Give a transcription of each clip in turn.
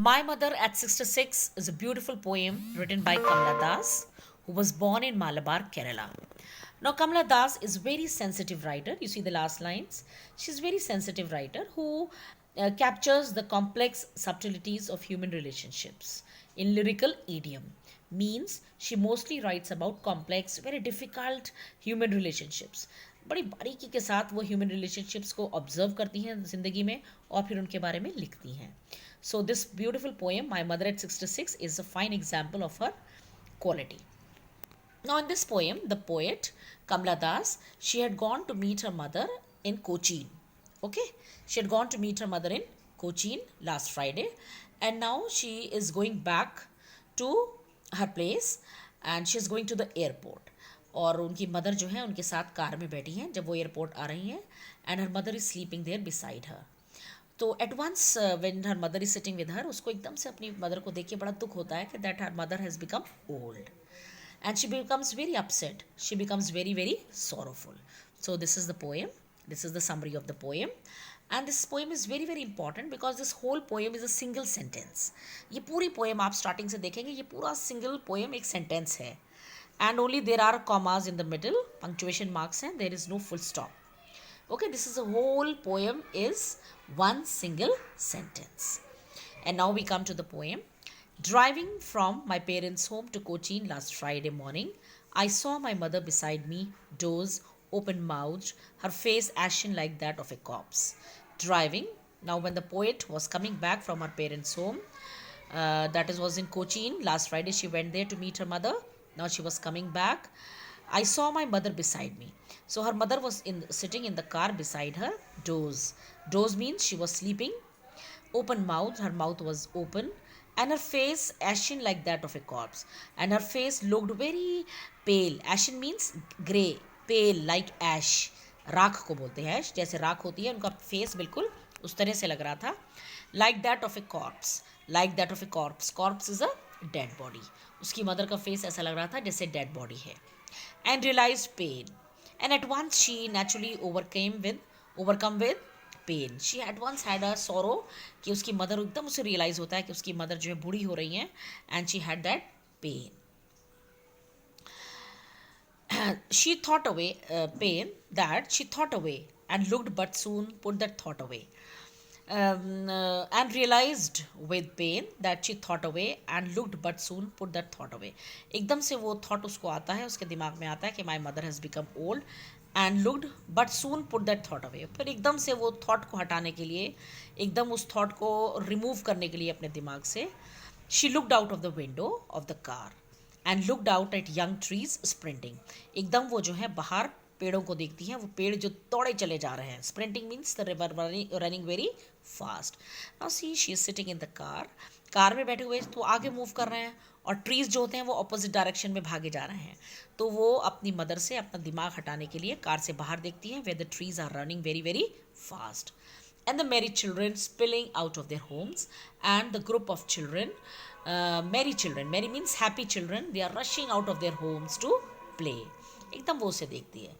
My Mother at 66 is a beautiful poem written by Kamla Das, who was born in Malabar, Kerala. Now, Kamla Das is very sensitive writer. You see the last lines. She's very sensitive writer who captures the complex subtleties of human relationships in lyrical idiom. Means she mostly writes about complex, very difficult human relationships. बड़ी बारीकी के साथ वो human relationships को observe करती हैं ज़िंदगी में और फिर उनके बारे में लिखती हैं. So this beautiful poem, My Mother at 66, is a fine example of her quality. Now in this poem, the poet Kamla Das, she had gone to meet her mother in Cochin. Okay, she had gone to meet her mother in Cochin last Friday, and now she is going back to her place and she is going to the airport. और उनकी mother जो है उनके साथ car में बैठी हैं जब वो एयरपोर्ट आ रही हैं and her mother is sleeping there beside her. तो at once when her mother is sitting with her, उसको एकदम से अपनी मदर को देख के बड़ा दुख होता है कि that her mother has become old and she becomes very upset, she becomes very very sorrowful. So this is the poem, this is the summary of the poem, and this poem is very very important because this whole poem is a single sentence. ये पूरी poem आप starting से देखेंगे, ये पूरा single poem एक sentence है and only there are commas in the middle, punctuation marks हैं, there is no full stop. Okay, this is a whole poem is one single sentence. And now we come to the poem. Driving from my parents' home to Cochin last Friday morning, I saw my mother beside me, doze, open-mouthed, her face ashen like that of a corpse. Driving. Now when the poet was coming back from her parents' home, was in Cochin last Friday, she went there to meet her mother. Now she was coming back. I saw my mother beside me. So her mother was sitting in the car beside her, doze. Doze means she was sleeping. Open mouth, her mouth was open, and her face ashen like that of a corpse. And her face looked very pale. Ashen means grey, pale like ash. राख को बोलते हैं ऐश, जैसे राख होती है उनका face बिल्कुल उस तरह से लग रहा था. Like that of a corpse, like that of a corpse, corpse is a dead body. उसकी मदर का फेस ऐसा लग रहा था जैसे डेड बॉडी है. And realise pain, and at once she naturally overcome with pain. She at once had a sorrow कि उसकी मदर, एकदम उसे रियलाइज होता है कि उसकी मदर जो है बूढ़ी हो रही हैं and she had that pain. She thought away pain that she thought away and looked, but soon put that thought away. And realized with pain that she thought away and looked, but soon put that thought away. एकदम से वो thought उसको आता है, उसके दिमाग में आता है कि my mother has become old and looked, but soon put that thought away. फिर एकदम से वो thought को हटाने के लिए, एकदम उस thought को remove करने के लिए अपने दिमाग से, she looked out of the window of the car and looked out at young trees sprinting. एकदम वो जो है बाहर पेड़ों को देखती हैं, वो पेड़ जो दौड़े चले जा रहे हैं. Sprinting means the river running very fast. Now see she is sitting in the car, car में बैठे हुए तो आगे मूव कर रहे हैं और ट्रीज जो होते हैं वो अपोजिट डायरेक्शन में भागे जा रहे हैं. तो वो अपनी मदर से अपना दिमाग हटाने के लिए कार से बाहर देखती हैं, where the trees are running very very fast. And the merry children spilling out of their homes, and the group of children, merry children, merry means happy children, they are rushing out of their homes to play. एकदम वो उसे देखती है.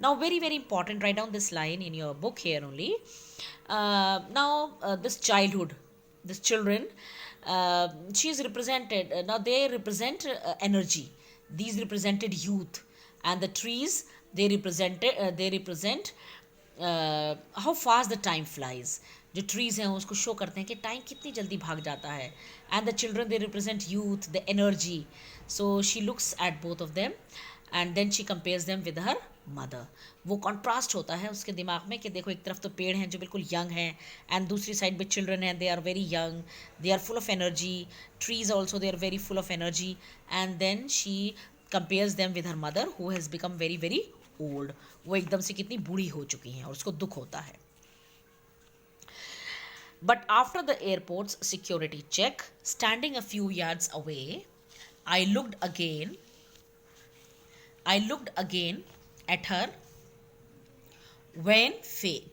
Now very very important, write down this line in your book here only. This childhood, this children, she is represented, now they represent energy, these represented youth, and the trees, they represent how fast the time flies. जो trees हैं उसको show करते हैं कि time कितनी जल्दी भाग जाता है. And the children they represent youth, the energy. So she looks at both of them and then she compares them with her mother. वो कॉन्ट्रास्ट होता है उसके दिमाग में कि देखो एक तरफ तो पेड़ हैं जो बिल्कुल यंग हैं एंड दूसरी साइड में चिल्ड्रन हैं, they are very young, they are full of energy. Trees also they are very full of energy. And then she compares them with her mother who has become very very old. वो एकदम से कितनी बूढ़ी हो चुकी हैं और उसको दुख होता है. But after the airports security check, standing a few yards away, I looked again at her when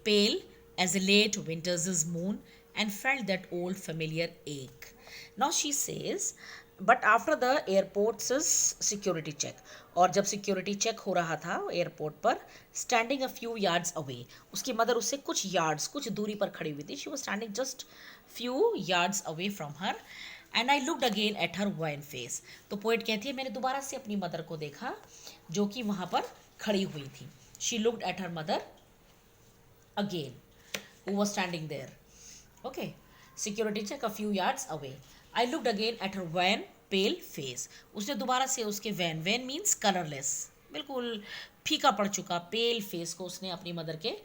pale as a late winter's moon and felt that old familiar ache. Now she says, but after the airports security check, और जब security check हो रहा था airport पर, standing a few yards away, उसकी mother उससे कुछ yards, कुछ दूरी पर खड़ी हुई थी. She was standing just few yards away from her. And I looked again at her wan face. तो पोइट कहती है मैंने दोबारा से अपनी मदर को देखा जो कि वहाँ पर खड़ी हुई थी. She looked at her mother again who was standing there. Okay, security check a few yards away. I looked again at her wan pale face. उसने दोबारा से उसके वैन मीन्स कलरलेस, बिल्कुल फीका पड़ चुका पेल फेस को उसने अपनी मदर के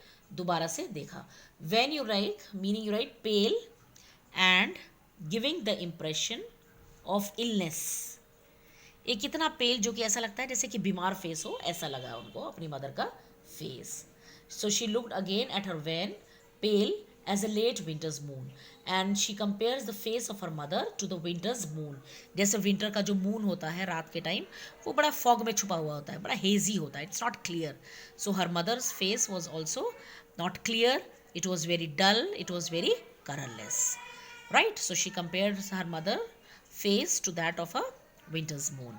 दोबारा से देखा. When you right meaning you right pale and giving the impression of illness. एक कितना पेल जो कि ऐसा लगता है जैसे कि बीमार फेस हो, ऐसा लगा उनको अपनी मदर का face. So she looked again at her wan, pale as a late winter's moon, and she compares the face of her mother to the winter's moon. जैसे विंटर का जो मून होता है रात के टाइम, वो बड़ा फॉग में छुपा हुआ होता है, बड़ा हेजी होता है, it's not clear. So her mother's face was also not clear, it was very dull, it was very colourless. Right, so she compared her mother face to that of a winter's moon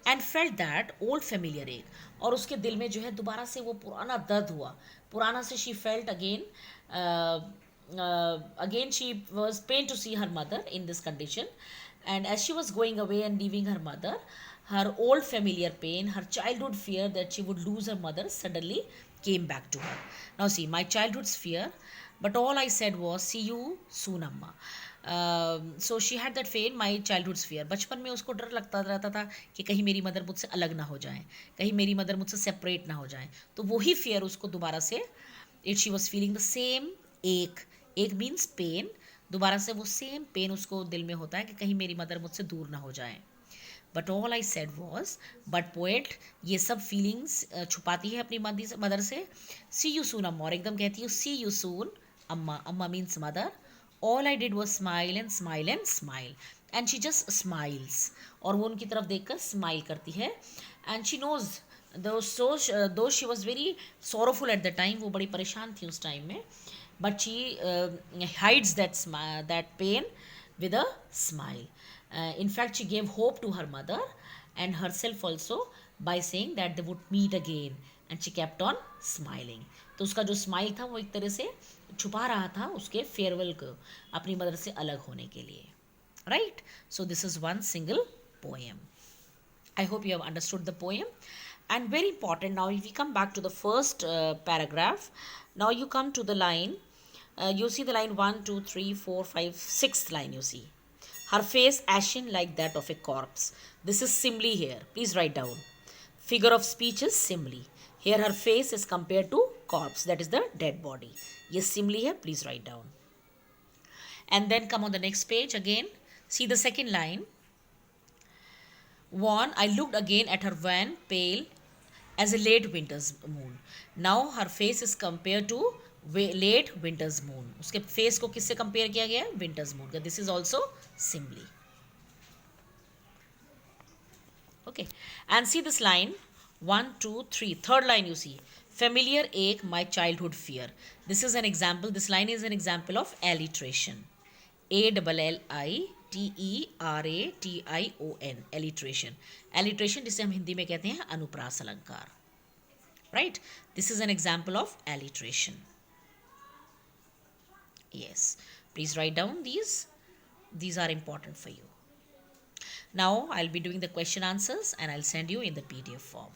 and felt that old familiar ache. और उसके दिल में जो है दोबारा से वो पुराना दर्द हुआ, पुराना से. She felt again again she was pain to see her mother in this condition. And as she was going away and leaving her mother, her old familiar pain, her childhood fear that she would lose her mother suddenly came back to her. Now see, my childhood's fear, but all I said was, see you soon, Amma. So she had that fear, my childhood's fear. बचपन में उसको डर लगता रहता था कि कहीं मेरी मदर मुझसे अलग ना हो जाए, कहीं मेरी मदर मुझसे सेपरेट ना हो जाए. तो वही फियर उसको दोबारा से, it she was feeling the same एक. एक मीन्स पेन, दोबारा से वो सेम पेन उसको दिल में होता है कि कहीं मेरी मदर मुझसे दूर ना हो जाए. But all I said was, but poet ये सब फीलिंग्स छुपाती है अपनी मदर से. सी यू सून अम्मा, और एकदम कहती हूँ सी you soon amma. Amma means mother. All I did was smile and smile and smile, and she just smiles. और वो उनकी तरफ देखकर स्माइल करती है. And she knows though she was very sorrowful at the time, वो बड़ी परेशान थी उस टाइम में, but she hides that pain with a smile. In fact, she gave hope to her mother and herself also by saying that they would meet again, and she kept on smiling. तो उसका जो smile था वो एक तरह से छुपा रहा था उसके फेयरवेल को, अपनी मदर से अलग होने के लिए. Right, so this is one single poem. I hope you have understood the poem. And very important, now if we come back to the first paragraph, now you come to the line, you see the line 1, 2, 3, 4, 5, 6th line you see. Her face ashen like that of a corpse. This is simile here. Please write down. Figure of speech is simile. Here her face is compared to corpse, that is the dead body. Yes, simile here. Please write down. And then come on the next page again. See the second line. 1. I looked again at her wan, pale as a late winter's moon. Now her face is compared to late winter's moon. उसके face को किससे compare किया गया है? Winter's moon का. This is also simile. Okay, and see this line 1, 2, 3. Third line you see, familiar ache my childhood fear. This is an example, this line is an example of alliteration. ALLITERATION, alliteration. Alliteration जिसे हम हिंदी में कहते हैं अनुप्रास अलंकार. Right, this is an example of alliteration. Yes, please write down these. These are important for you. Now I'll be doing the question answers and I'll send you in the PDF form.